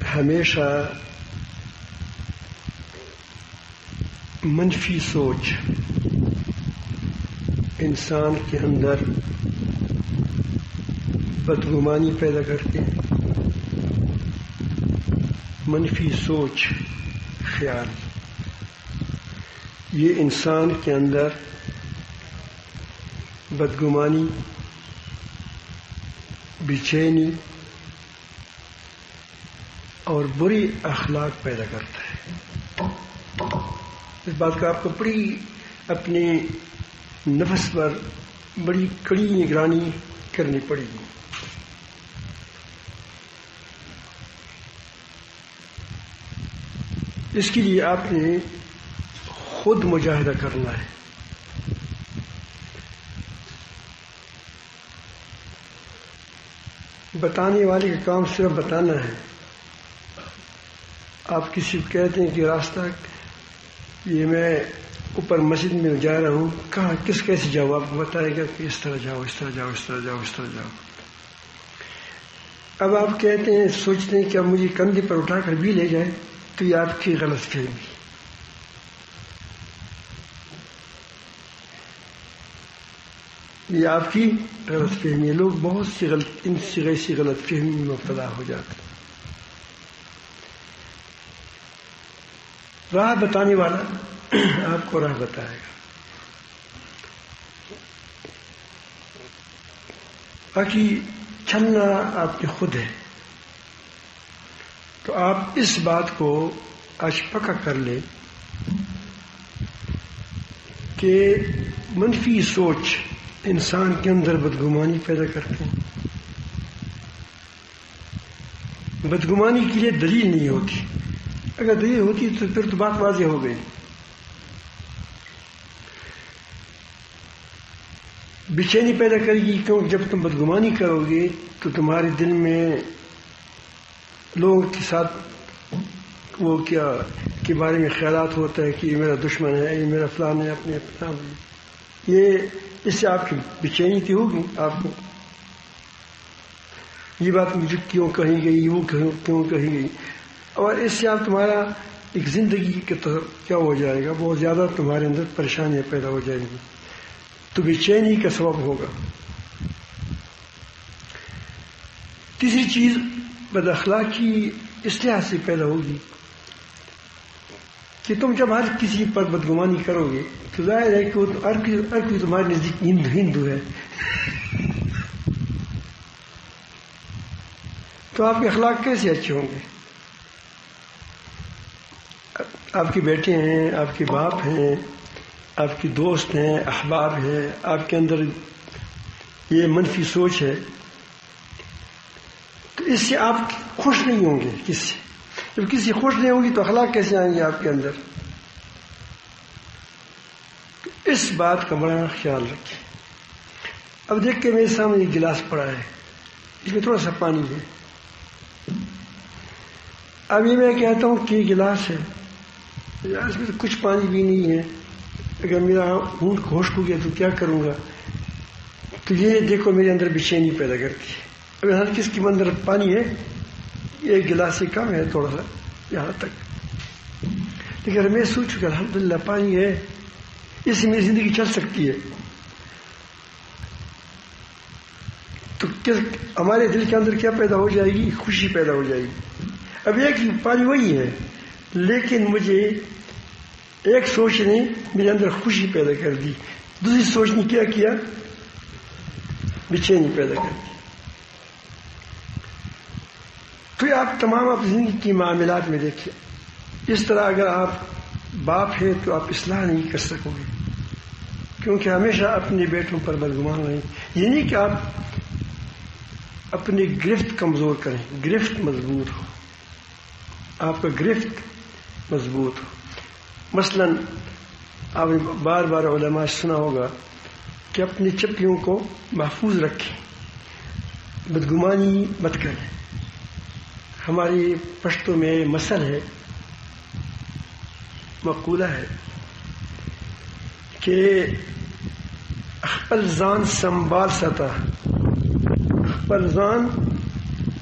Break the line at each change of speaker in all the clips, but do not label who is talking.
ہمیشہ منفی سوچ انسان کے اندر بدگمانی پیدا کرتے ہیں. منفی سوچ خیال یہ انسان کے اندر بدگمانی، بے-چینی اور بری اخلاق پیدا کرتا ہے. اس بات کا آپ کو بڑی اپنے نفس پر بڑی کڑی نگرانی کرنی پڑے گی. اس کے لیے آپ نے خود مجاہدہ کرنا ہے. بتانے والے کا کام صرف بتانا ہے. آپ کسی کو کہتے ہیں کہ راستہ یہ میں اوپر مسجد میں جا رہا ہوں، کہاں کس کیسے جاؤ، آپ کو بتائے گا کہ اس طرح جاؤ، اس طرح جاؤ، اس طرح جاؤ، اس طرح جاؤ. اب آپ کہتے ہیں، سوچتے ہیں کہ اب مجھے کندھے پر اٹھا کر بھی لے جائے، تو یہ آپ کی غلط فہمی. یہ آپ کی غلط فہمی ہے. لوگ بہت سی ایسی غلط فہمی میں مبتلا ہو جاتے ہیں. راہ بتانے والا آپ کو راہ بتائے گا. باقی چلنا آپ کے خود ہے. تو آپ اس بات کو آج پکا کر لیں کہ منفی سوچ انسان کے اندر بدگمانی پیدا کرتے ہیں. بدگمانی کے لیے دلیل نہیں ہوتی. اگر دلیل ہوتی تو پھر تو بات واضح ہو گئی. بے چینی پیدا کرے گی، کیوں؟ جب تم بدگمانی کرو گے تو تمہارے دل میں لوگوں کے ساتھ وہ کیا کے بارے میں خیالات ہوتا ہے کہ یہ میرا دشمن ہے، یہ میرا فلان ہے، اپنے فلان. یہ اس سے آپ کی بے چینی تو ہوگی. آپ کو یہ بات مجھے کیوں کہی گئی، وہ کیوں کہی گئی، اور اس سے آپ تمہارا ایک زندگی کے کیا ہو جائے گا، بہت زیادہ تمہارے اندر پریشانیاں پیدا ہو جائیں گی. تو بے چینی کا سبب ہوگا. تیسری چیز بد اخلاقی اس لحاظ سے پیدا ہوگی کہ تم جب ہر کسی پر بدگمانی کرو گے تو ظاہر ہے کہ ہر کوئی تمہارے نزدیک ہندو ہے. تو آپ کے اخلاق کیسے اچھے ہوں گے؟ آپ کے بیٹے ہیں، آپ کے باپ ہیں، آپ کے دوست ہیں، احباب ہیں، آپ کے اندر یہ منفی سوچ ہے، تو اس سے آپ خوش نہیں ہوں گے. کس سے جب کسی خوش نہیں ہوں گی تو اخلاق کیسے آئیں گے آپ کے اندر؟ تو اس بات کا بڑا خیال رکھیں. اب دیکھ کے میرے سامنے ایک گلاس پڑا ہے، اس میں تھوڑا سا پانی ہے. اب یہ میں کہتا ہوں کہ یہ گلاس ہے، اس میں تو کچھ پانی بھی نہیں ہے، اگر میرا ہونٹ خشک ہو گیا تو کیا کروں گا؟ تو یہ دیکھو میرے اندر بے چینی پیدا کرتی ہے. اگر ہر کس کے اندر پانی ہے، ایک گلاس سے کم ہے تھوڑا سا یہاں تک، لیکن میں سوچوں کہ الحمدللہ پانی ہے، اس سے میری زندگی چل سکتی ہے. تو ہمارے دل کے اندر کیا پیدا ہو جائے گی؟ خوشی پیدا ہو جائے گی. اب ایک پانی وہی ہے، لیکن مجھے ایک سوچ نے میرے اندر خوشی پیدا کر دی، دوسری سوچ نے کیا کیا؟ بے چینی پیدا کر دی. تو آپ تمام اپنی زندگی کی معاملات میں دیکھیں. اس طرح اگر آپ باپ ہیں تو آپ اصلاح نہیں کر سکو گے، کیونکہ ہمیشہ اپنے بیٹوں پر بدگمان رہیں. یہ نہیں کہ آپ اپنی گرفت کمزور کریں، گرفت مضبوط ہو، آپ کا گرفت مضبوط ہو. مثلا آپ نے بار بار علماء سنا ہوگا کہ اپنی چپلیوں کو محفوظ رکھیں، بدگمانی مت کریں. ہماری پشتوں میں مثل ہے، مقولہ ہے کہ خپل ځان سنبھال ستا، خپل ځان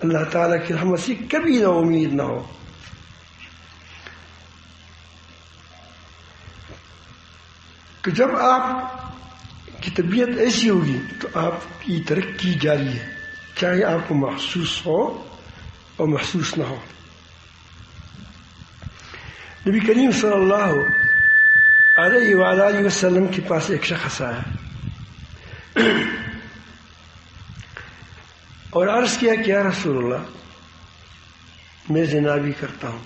اللہ تعالیٰ کی رحمت سے کبھی نہ امید نہ ہو. کہ جب آپ کی طبیعت ایسی ہوگی تو آپ کی ترقی جاری ہے، چاہے آپ کو محسوس ہو اور محسوس نہ ہو. نبی کریم صلی اللہ علیہ وآلہ وسلم کے پاس ایک شخص آیا اور عرض کیا کہ یا رسول اللہ، میں زنا بھی کرتا ہوں،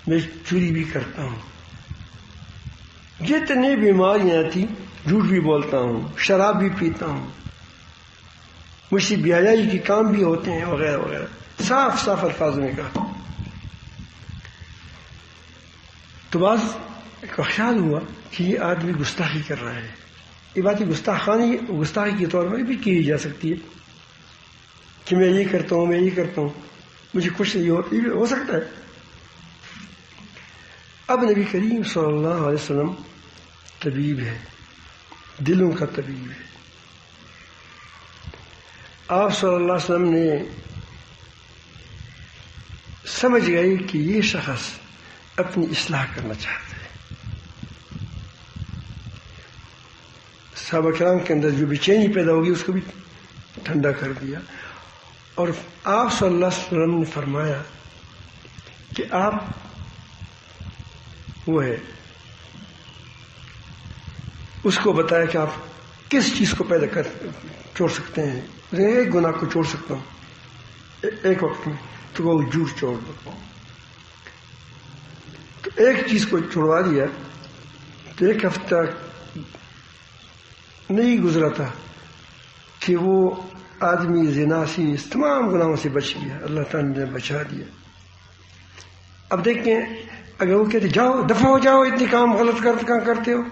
میں چوری بھی کرتا ہوں، جتنی بیماریاں تھیں، جھوٹ بھی بولتا ہوں، شراب بھی پیتا ہوں، مجھ سے بے حیائی کے کام بھی ہوتے ہیں وغیرہ وغیرہ، صاف صاف الفاظ میں کہا. تو بعض کا خیال ہوا کہ یہ آدمی گستاخی کر رہا ہے. یہ بات گستاخی کے طور پر بھی کی جا سکتی ہے کہ میں یہ کرتا ہوں، میں یہ کرتا ہوں، مجھے کچھ نہیں ہو سکتا ہے. اب نبی کریم صلی اللہ علیہ وسلم طبیب ہے، دلوں کا طبیب ہے. آپ صلی اللہ علیہ وسلم نے سمجھ گئے کہ یہ شخص اپنی اصلاح کرنا چاہتا ہے. صحابہ کرام کے اندر جو بے چینی پیدا ہوگی اس کو بھی ٹھنڈا کر دیا. اور آپ صلی اللہ علیہ وسلم نے فرمایا کہ آپ وہ ہے، اس کو بتایا کہ آپ کس چیز کو پیدا چھوڑ سکتے ہیں. ایک گناہ کو چھوڑ سکتا ہوں ایک وقت میں، تو وہ جھوٹ چھوڑ دو. تو ایک چیز کو چھوڑوا دیا تو ایک ہفتہ نہیں گزرا تھا کہ وہ آدمی زنا سے تمام گناہوں سے بچ گیا. اللہ تعالیٰ نے بچا دیا. اب دیکھیں، اگر وہ کہتے جاؤ دفع ہو جاؤ، اتنے کام غلط کرتے ہو،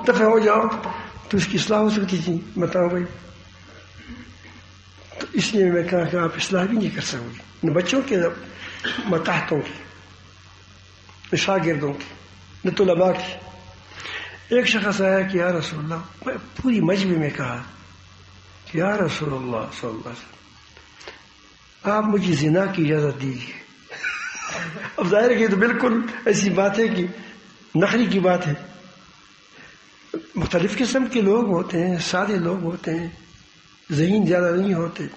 دفع ہو جاؤ، تو اس کی اصلاح ہو سکتی تھی. بتاؤ بھائی. تو اس لیے میں کہا کہ آپ اصلاح بھی نہیں کر سکو گے، نہ بچوں کے، نہ متحتوں کی، نہ شاگردوں کی، نہ طلباء کی. ایک شخص آیا کہ یا رسول اللہ، پوری مجمع میں کہا کہ یا رسول اللہ صلی اللہ علیہ وسلم، آپ مجھے زنا کی اجازت دیجیے. اب ظاہر ہے کہ یہ تو بالکل ایسی بات ہے کہ نخری کی بات ہے. مختلف قسم کے لوگ ہوتے ہیں، سادے لوگ ہوتے ہیں، ذہین زیادہ نہیں ہوتے.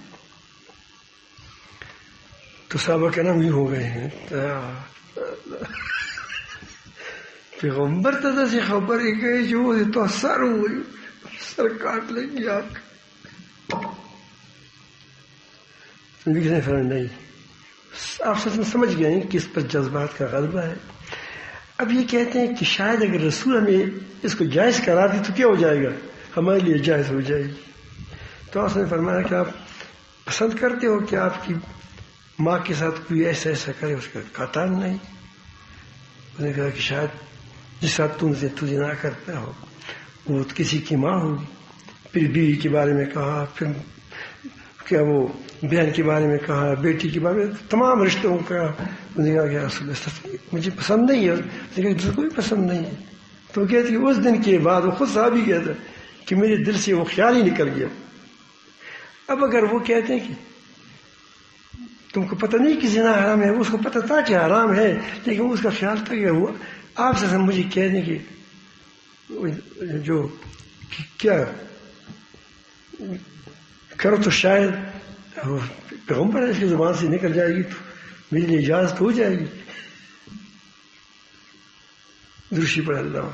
تو صحابہ کے نام ہی ہو گئے ہیں. پیغمبر تو سے خبر ہے کہ جو تو سر کاٹ لیں گے آپ. نہیں، آپ سمجھ گئے ہیں کہ اس پر جذبات کا غلبہ ہے. اب یہ کہتے ہیں کہ شاید اگر رسول ہمیں اس کو جائز کرا دی تو کیا ہو جائے گا، ہمارے لیے جائز ہو جائے گی. تو اس نے فرمایا کہ آپ پسند کرتے ہو کہ آپ کی ماں کے ساتھ کوئی ایسا کرے. اس کا کہتا نہیں. اس نے کہا کہ شاید جس ساتھ تم سے تجھے نہ کرتا ہو وہ کسی کی ماں ہوگی. پھر بیوی کے بارے میں کہا، پھر کیا وہ بہن کے بارے میں کہا، بیٹی کے بارے میں، تمام رشتوں کا. انہوں نے کہا کہ رسول اللہ مجھے پسند نہیں ہے. اس نے کہا دوسرے کو بھی پسند نہیں ہے. تو کہتے کہ اس دن کے بعد وہ خود صحابی کہتا کہ میرے دل سے وہ خیال ہی نکل گیا. اب اگر وہ کہتے ہیں کہ تم کو پتہ نہیں کہ زنا حرام ہے، اس کو پتہ تھا کہ حرام ہے لیکن اس کا خیال تھا کہ وہ آپ سے مجھے کہہ دیں کہ جو کیا کرو تو شاید پیغمبر اس کی زبان سے نکل جائے گی تو میرے لیے اجازت ہو جائے گی. درشی پر اللہ.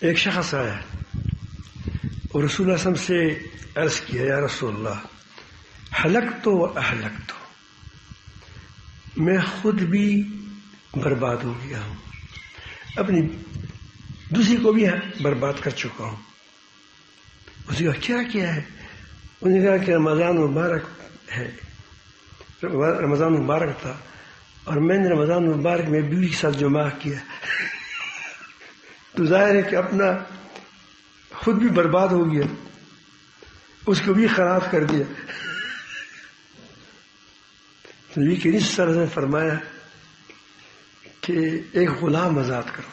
ایک شخص آیا اور رسول اللہ صلی اللہ علیہ وسلم سے عرض کیا یا رسول اللہ ہلکتو و اہلکتو، میں خود بھی برباد ہو گیا ہوں، اپنی دوسری کو بھی برباد کر چکا ہوں. اس نے کہا کیا ہے؟ انہوں نے کہا کہ رمضان مبارک ہے، رمضان مبارک تھا اور میں نے رمضان مبارک میں بیوی کے ساتھ جمع کیا. تو ظاہر ہے کہ اپنا خود بھی برباد ہو گیا، اس کو بھی خراب کر دیا. نبی کریم صلی اللہ علیہ وسلم نے فرمایا کہ ایک غلام آزاد کرو.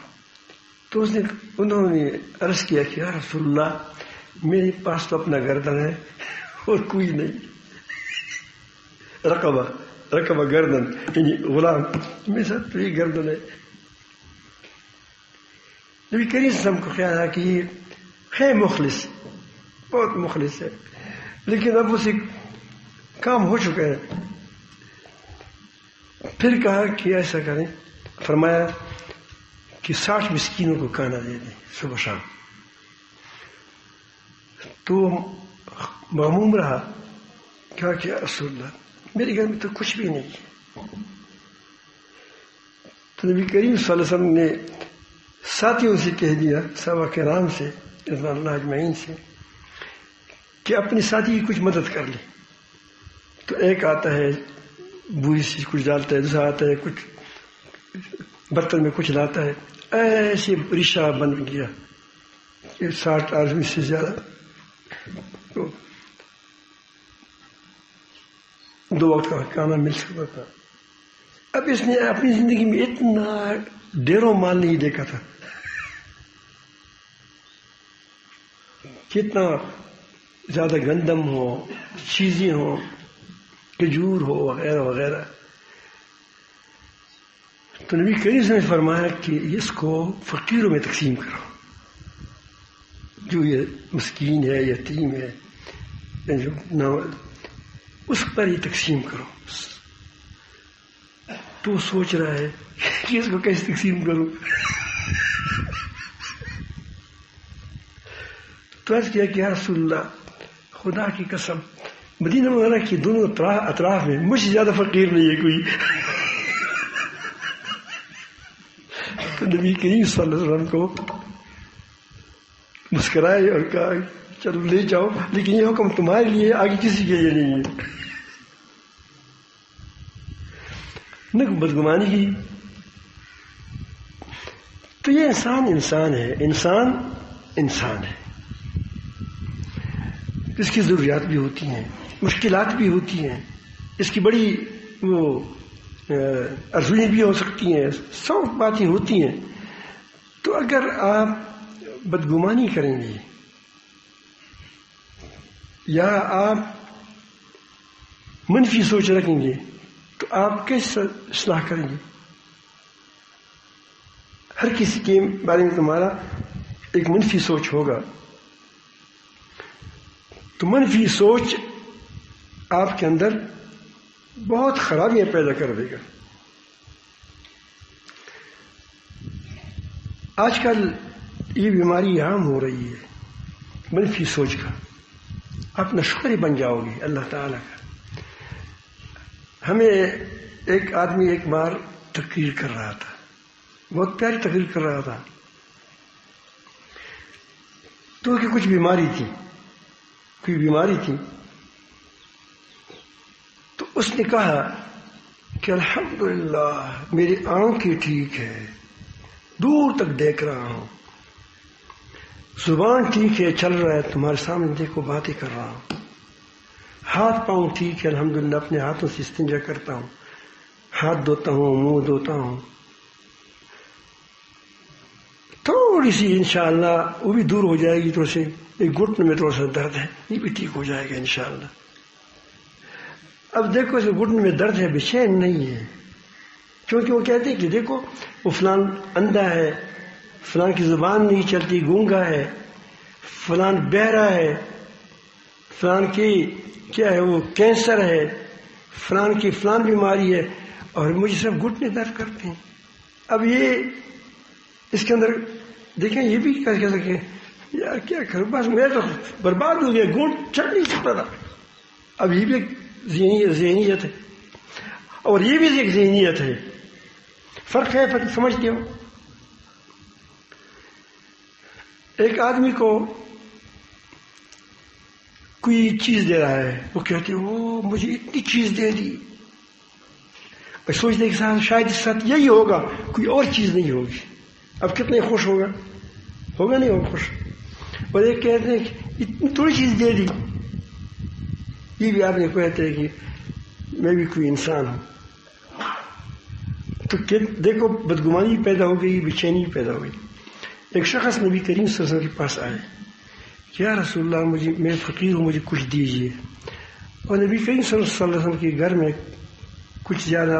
تو تو انہوں نے عرض کیا کہ یا رسول اللہ میرے پاس تو اپنا گردن ہے اور کوئی نہیں. رقبہ گردن یعنی غلام میرے ساتھ تو یہ گردن ہے. نبی کریم صلی اللہ علیہ وسلم کو خیال آیا کہ یہ ہے مخلص، بہت مخلص ہے، لیکن اب اسے کام ہو چکا ہے. پھر کہا کہ ایسا کریں، فرمایا کہ 60 مسکینوں کو کھانا دے دیں صبح شام. تو معموم رہا، کہا کہ یا رسول اللہ میرے گھر میں تو کچھ بھی نہیں ہے. تو نبی کریم صلی اللہ علیہ وسلم نے ساتھیوں سے کہہ دیا، صحابہ کرام سے رضوان اللہ اجمعین سے، کہ اپنے ساتھی کی کچھ مدد کر لے. تو ایک آتا ہے بوری سے کچھ ڈالتا ہے، دوسرا آتا ہے کچھ برتن میں کچھ لاتا ہے. ایسے رشا بن گیا 60 آدمی سے زیادہ. تو 2 وقت کا کھانا مل سکتا تھا. اب اس نے اپنی زندگی میں اتنا ڈیروں مال نہیں دیکھا تھا، کتنا زیادہ گندم ہو، چیزیں ہوں، کھجور ہو وغیرہ وغیرہ. تو نبی کریم نے فرمایا کہ اس کو فقیروں میں تقسیم کرو، جو یہ مسکین ہے، یتیم ہے، اس پر یہ تقسیم کرو. تو سوچ رہا ہے کہ اس کو کیسے تقسیم کروں. تو عرض کیا کہ یا رسول اللہ خدا کی قسم مدینہ منورہ کی دونوں اطراف میں مجھ سے زیادہ فقیر نہیں ہے کوئی. تو نبی کریم صلی اللہ علیہ وسلم کو مسکرائے اور کہا چلو لے جاؤ، لیکن یہ حکم تمہارے لیے، آگے کسی کے لیے نہیں ہے. نہ بدگمانی کی. تو یہ انسان ہے، انسان ہے. اس کی ضروریات بھی ہوتی ہیں، مشکلات بھی ہوتی ہیں، اس کی بڑی وہ ارزویں بھی ہو سکتی ہیں، سب باتیں ہوتی ہیں. تو اگر آپ بدگمانی کریں گے یا آپ منفی سوچ رکھیں گے تو آپ کیسے اصلاح کریں گے؟ ہر کسی کے بارے میں تمہارا ایک منفی سوچ ہوگا، تو منفی سوچ آپ کے اندر بہت خرابیاں پیدا کر دے گا. آج کل یہ بیماری عام ہو رہی ہے منفی سوچ کا. آپ نشکر بن جاؤ گے اللہ تعالیٰ کا. ہمیں ایک آدمی ایک بار تقریر کر رہا تھا، بہت پیاری تقریر کر رہا تھا. تو کہ کوئی بیماری تھی تو اس نے کہا کہ الحمدللہ میری آنکھیں ٹھیک ہے، دور تک دیکھ رہا ہوں، زبان ٹھیک ہے، چل رہا ہے، تمہارے سامنے دیکھو باتیں کر رہا ہوں، ہاتھ پاؤں ٹھیک ہے الحمدللہ، اپنے ہاتھوں سے استنجا کرتا ہوں، ہاتھ دھوتا ہوں، منہ دھوتا ہوں. تھوڑی سی انشاءاللہ وہ بھی دور ہو جائے گی، تھوڑے سے ایک گھٹنے میں تھوڑا سا درد ہے، یہ بھی ٹھیک ہو جائے گا انشاءاللہ. اب دیکھو اس گھٹنے میں درد ہے، بے چین نہیں ہے، کیونکہ وہ کہتے ہیں کہ دیکھو وہ فلان اندھا ہے، فلان کی زبان نہیں چلتی، گونگا ہے، فلان بہرا ہے، فلان کی کیا ہے وہ کینسر ہے، فلان کی فلان بیماری ہے، اور مجھے سب گھٹنے درد کرتے ہیں. اب یہ اس کے اندر دیکھیں یہ بھی کہہ سکیں یار کیا کروں، بس میں تو برباد ہو گیا، گھونٹ چڑھ نہیں سکتا تھا. اب یہ بھی ایک ذہنیت ہے اور یہ بھی ایک ذہنیت ہے، فرق ہے، فرق سمجھتے ہو. ایک آدمی کو کوئی چیز دے رہا ہے، وہ کہتے ہیں وہ مجھے اتنی چیز دے دی، اور سوچتے کہ شاید اس ساتھ یہی ہوگا، کوئی اور چیز نہیں ہوگی. اب کتنے خوش ہوگا نہیں ہوگا خوش. اور ایک کہتے ہیں کہ اتنی تھوڑی چیز دے دی. یہ بھی آپ نے کہتے ہیں کہ میں بھی کوئی انسان ہوں. تو دیکھو بدگمانی پیدا ہو گئی، بے چینی پیدا ہو گئی. ایک شخص نبی کریم صلی اللہ علیہ وسلم کے پاس آئے کہ یا رسول اللہ میں فقیر ہوں، مجھے کچھ دیجیے. اور نبی کریم صلی اللہ علیہ وسلم کے گھر میں کچھ زیادہ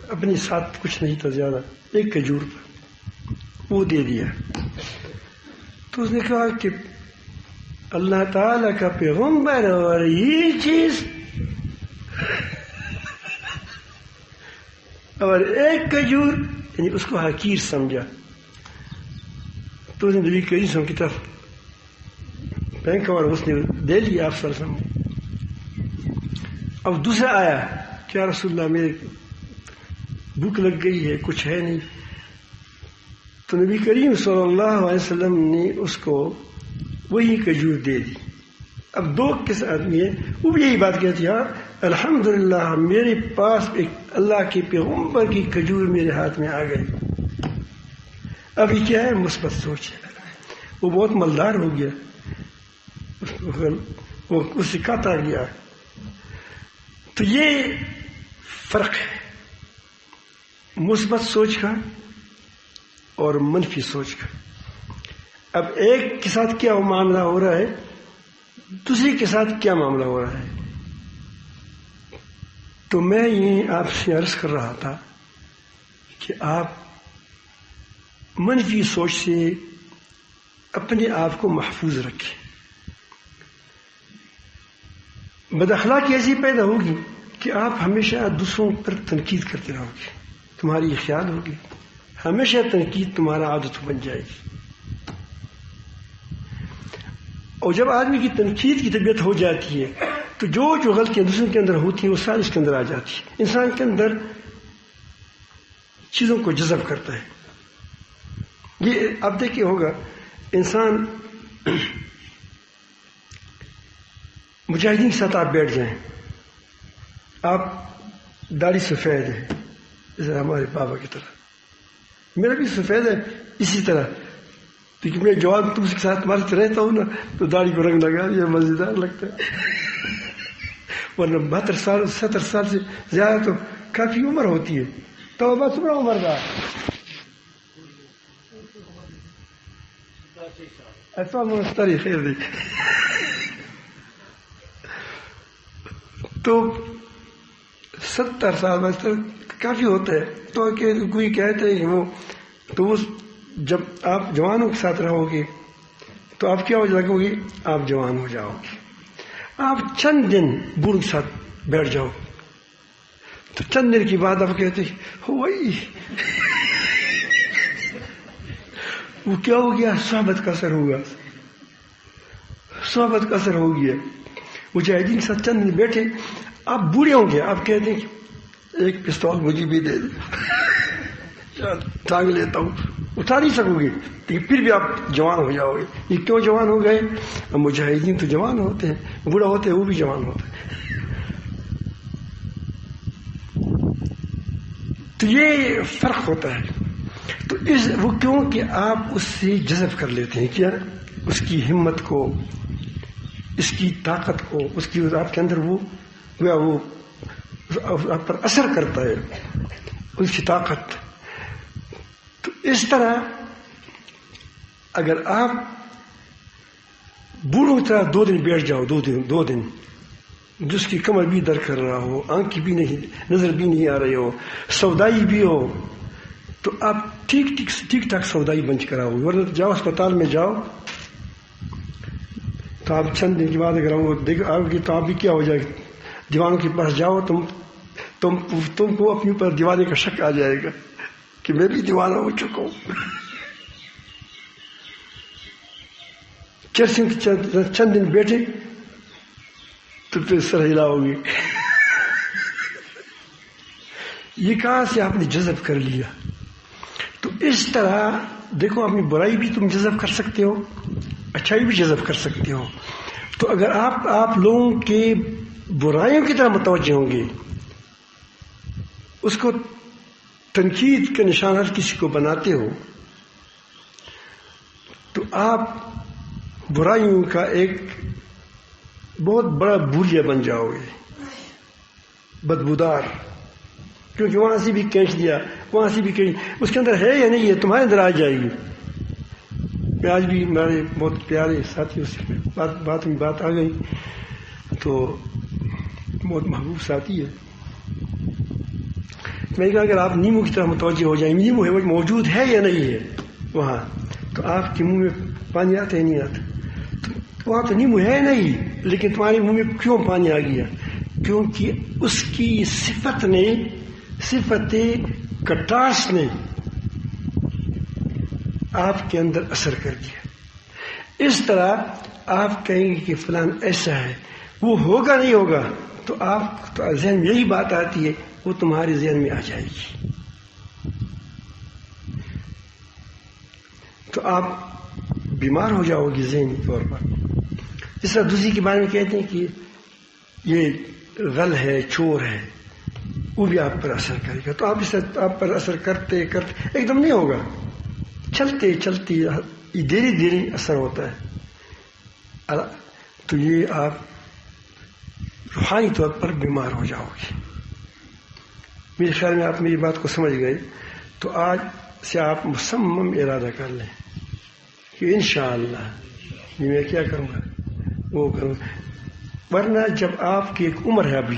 اپنے ساتھ کچھ نہیں تھا زیادہ، ایک کھجور وہ دے دیا. تو اس نے کہا کہ اللہ تعالیٰ کا پیغمبر اور یہ چیز اور ایک کھجور، یعنی اس کو حقیر سمجھا. تو اس نے نبی کریم صلی اللہ علیہ وسلم کی طرف پھینکا اور اس نے دے لیا آپ صلی اللہ علیہ وسلم. اب دوسرا آیا کہ یا رسول اللہ میرے بھوک لگ گئی ہے، کچھ ہے نہیں. تو نبی کریم صلی اللہ علیہ وسلم نے اس کو وہی کھجور دے دی. اب دو کس آدمی ہے وہ بھی یہی بات کہتی ہے الحمدللہ میرے پاس ایک اللہ کے پیغمبر کی کھجور میرے ہاتھ میں آ گئی. اب یہ کیا ہے؟ مثبت سوچ ہے. وہ بہت مالدار ہو گیا، وہ اس سے کاتا گیا. تو یہ فرق ہے مثبت سوچ کا اور منفی سوچ کا. اب ایک کے ساتھ کیا معاملہ ہو رہا ہے، دوسرے کے ساتھ کیا معاملہ ہو رہا ہے. تو میں یہ آپ سے عرض کر رہا تھا کہ آپ منفی سوچ سے اپنے آپ کو محفوظ رکھیں. بد اخلاقی ایسی پیدا ہوگی کہ آپ ہمیشہ دوسروں پر تنقید کرتے رہو گے، تمہاری یہ خیال ہوگی ہمیشہ تنقید تمہارا عادت بن جائے گی. اور جب آدمی کی تنقید کی طبیعت ہو جاتی ہے تو جو غلطیاں دوسروں کے اندر ہوتی ہیں وہ ساری اس کے اندر آ جاتی ہیں. انسان کے اندر چیزوں کو جذب کرتا ہے. یہ آپ دیکھیے ہوگا انسان مجاہدین کے ساتھ آپ بیٹھ جائیں، آپ داڑھی سفید ہے جیسے ہمارے بابا کی طرح، میرا بھی سفید ہے اسی طرح، کیونکہ میں جوان تم کے ساتھ تمہارے سے رہتا ہوں نا تو داڑھی کو رنگ لگا یہ مزیدار لگتا ہے. ورنہ 72 سال 70 سال سے زیادہ تو کافی عمر ہوتی ہے. تو بس بڑا عمر کا ایسا مستری خیر دی. تو 70 سال بس کافی ہوتا ہے. تو کہ کوئی کہتے ہیں وہ تو جب آپ جوانوں کے ساتھ رہو گے تو آپ کیا ہو لگو گے؟ آپ جوان ہو جاؤ گے. آپ چند دن بوڑھوں کے ساتھ بیٹھ جاؤ تو چند دن کی بعد آپ کہتے ہوئی وہ کیا ہو گیا؟ صحبت کا اثر ہوگا، صحبت کا اثر ہو گیا. مجاہدین کے ساتھ چند دن بیٹھے آپ بوڑھے ہوں گے، آپ کہتے ہیں ایک پستول مجھے بھی دے دے، ٹانگ لیتا ہوں. اٹھا نہیں سکو گے لیکن پھر بھی آپ جوان ہو جاؤ گے. یہ کیوں جوان ہو گئے؟ مجاہدین تو جوان ہوتے ہیں، بوڑھا ہوتے ہیں وہ بھی جوان ہوتے ہیں. تو یہ فرق ہوتا ہے. تو وہ کیوں کہ آپ اس سے جذب کر لیتے ہیں کیا؟ اس کی ہمت کو، اس کی طاقت کو، اس کی آپ کے اندر وہ آپ پر اثر کرتا ہے اس کی طاقت. تو اس طرح اگر آپ بوڑھوں کی طرح 2 دن بیٹھ جاؤ، 2 دن جس کی کمر بھی درد کر رہا ہو، آنکھ بھی نہیں، نظر بھی نہیں آ رہی ہو، سودائی بھی ہو، تو آپ ٹھیک ٹھاک سودائی بن کر آؤ. ورنہ جاؤ اسپتال میں جاؤ تو آپ چند دن کے بعد اگر آؤ گے تو آپ بھی کیا ہو جائے گا؟ دیوانوں کے پاس جاؤ تم کو اپنے اوپر دیوانے کا شک آ جائے گا کہ میں بھی دیوانہ ہو چکا ہوں. چند دن بیٹھے تو پھر سر ہلاؤ گے. یہ کہاں سے آپ نے جذب کر لیا؟ تو اس طرح دیکھو اپنی برائی بھی تم جذب کر سکتے ہو، اچھائی بھی جذب کر سکتے ہو. تو اگر آپ لوگوں کے برائیوں کی طرح متوجہ ہوں گے، اس کو تنقید کے نشانات کسی کو بناتے ہو تو آپ برائیوں کا ایک بہت بڑا بھولیا بن جاؤ گے، بدبودار. کیونکہ وہاں سے بھی کھینچ دیا، وہاں سے بھی کھینچ، اس کے اندر ہے یا نہیں ہے تمہارے اندر آ جائے گی. میں آج بھی ہمارے بہت پیارے ساتھیوں سے بات میں بات آ گئی تو بہت محبوب ساتھی ہے. میں نے کہا اگر آپ نیمو کی طرح متوجہ ہو جائیں، نیمو ہے وہ موجود ہے یا نہیں ہے وہاں، تو آپ کے منہ میں پانی آتا ہے نہیں آتا؟ تو وہاں تو نیمو ہے نہیں، لیکن تمہارے منہ میں کیوں پانی آ گیا؟ کیونکہ اس کی صفت کٹاس نے آپ کے اندر اثر کر دیا. اس طرح آپ کہیں گے کہ فلان ایسا ہے، وہ ہوگا نہیں ہوگا تو آپ تو ذہن میں یہی بات آتی ہے، وہ تمہارے ذہن میں آ جائے گی. تو آپ بیمار ہو جاؤ گے ذہنی طور پر. جس طرح دوسری کے بارے میں کہتے ہیں کہ یہ غل ہے، چور ہے، وہ بھی آپ پر اثر کرے گا. تو آپ اس طرح آپ پر اثر کرتے کرتے ایک دم نہیں ہوگا، چلتے چلتے دھیرے دھیرے اثر ہوتا ہے. تو یہ آپ روحانی طور پر بیمار ہو جاؤ گے. میرے خیال میں آپ میری بات کو سمجھ گئے. تو آج سے آپ مصمم ارادہ کر لیں کہ انشاءاللہ میں کیا کروں گا، وہ کروں گا. ورنہ جب آپ کی ایک عمر ہے، ابھی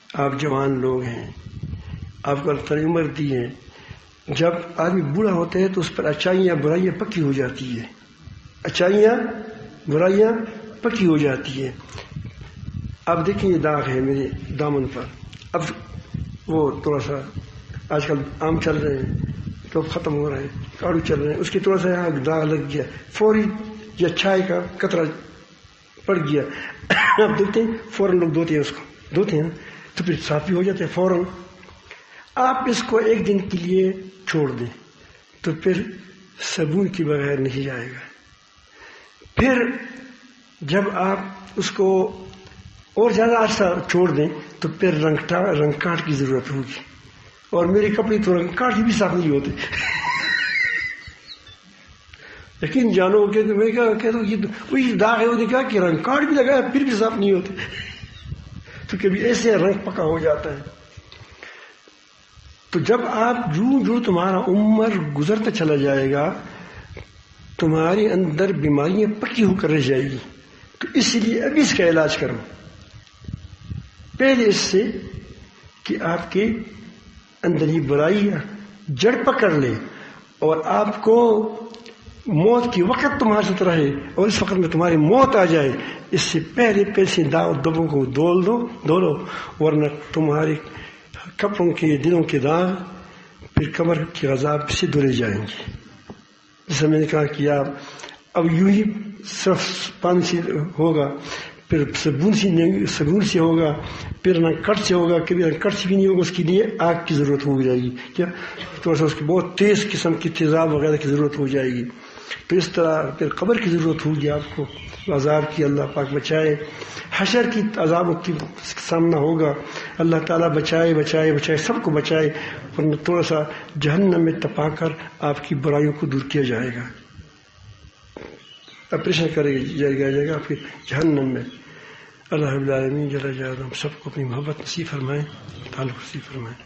آپ جوان لوگ ہیں، آپ کو اللہ عمر دی ہے، جب آدمی بوڑھا ہوتا ہے تو اس پر اچھائیاں برائیاں پکی ہو جاتی ہے، اچھائیاں برائیاں پکی ہو جاتی ہے. اب دیکھیں یہ داغ ہے میرے دامن پر، اب وہ تھوڑا سا آج کل آم چل رہے ہیں تو ختم ہو رہے ہیں، کاڑو چل رہے ہیں، اس کی تھوڑا سا یہاں داغ لگ گیا، فوری یا چھائے کا قطرہ پڑ گیا. اب دیکھتے ہیں فوراً لوگ دھوتے ہیں، اس کو دھوتے ہیں تو پھر صاف بھی ہو جاتے ہیں فوراً. آپ اس کو ایک دن کے لیے چھوڑ دیں تو پھر صابن کے بغیر نہیں جائے گا. پھر جب آپ اس کو اور زیادہ عرصہ چھوڑ دیں تو پھر رنگ کاٹ کی ضرورت ہوگی. اور میرے کپڑے تو رنگ کاٹ بھی صاف نہیں ہوتے. یقین جانو کہ میں کہتا ہوں یہ وہی داغ ہے، وہ دیکھا کہ رنگ کاٹ بھی لگایا پھر بھی صاف نہیں ہوتے. تو کبھی ایسے رنگ پکا ہو جاتا ہے. تو جب آپ جو تمہارا عمر گزرتا چلا جائے گا تمہارے اندر بیماریاں پکی ہو کر رہ جائے گی. تو اس لیے ابھی اس کا علاج کرو پہلے، اس سے کہ آپ کے اندر یہ برائیاں جڑ پکڑ لے اور آپ کو موت کی وقت تمہارے ساتھ رہے اور اس وقت میں تمہاری موت آ جائے. اس سے پہلے پیسے دبوں کو دھو لو، ورنہ تمہارے کپڑوں کے دلوں کے داغ پھر کمر کے عذاب سے دھلے جائیں گے. جیسے میں نے کہا کہ آپ اب یوں ہی صرف پانی سے ہوگا، پھر صابن سے ہوگا، پھر نہ کٹ سے ہوگا، کبھی نہ کٹ سے بھی نہیں ہوگا. اس کے لیے آگ کی ضرورت ہو جائے گی، کیا تھوڑا سا اس کی بہت تیز قسم کی تیزاب وغیرہ کی ضرورت ہو جائے گی. تو اس طرح پھر قبر کی ضرورت ہوگی آپ کو، عذاب کی اللہ پاک بچائے. حشر کی عذابوں کی سامنا ہوگا، اللہ تعالیٰ بچائے بچائے بچائے، سب کو بچائے. ورنہ تھوڑا سا جہنم میں تپا کر آپ کی برائیوں کو دور کیا جائے گا، آپریشن جائے گا آپ کے جہنم میں. اللہ رب العالمین جل جلالہ ہم سب کو اپنی محبت نصیب فرمائیں، تعلق نصیب فرمائیں.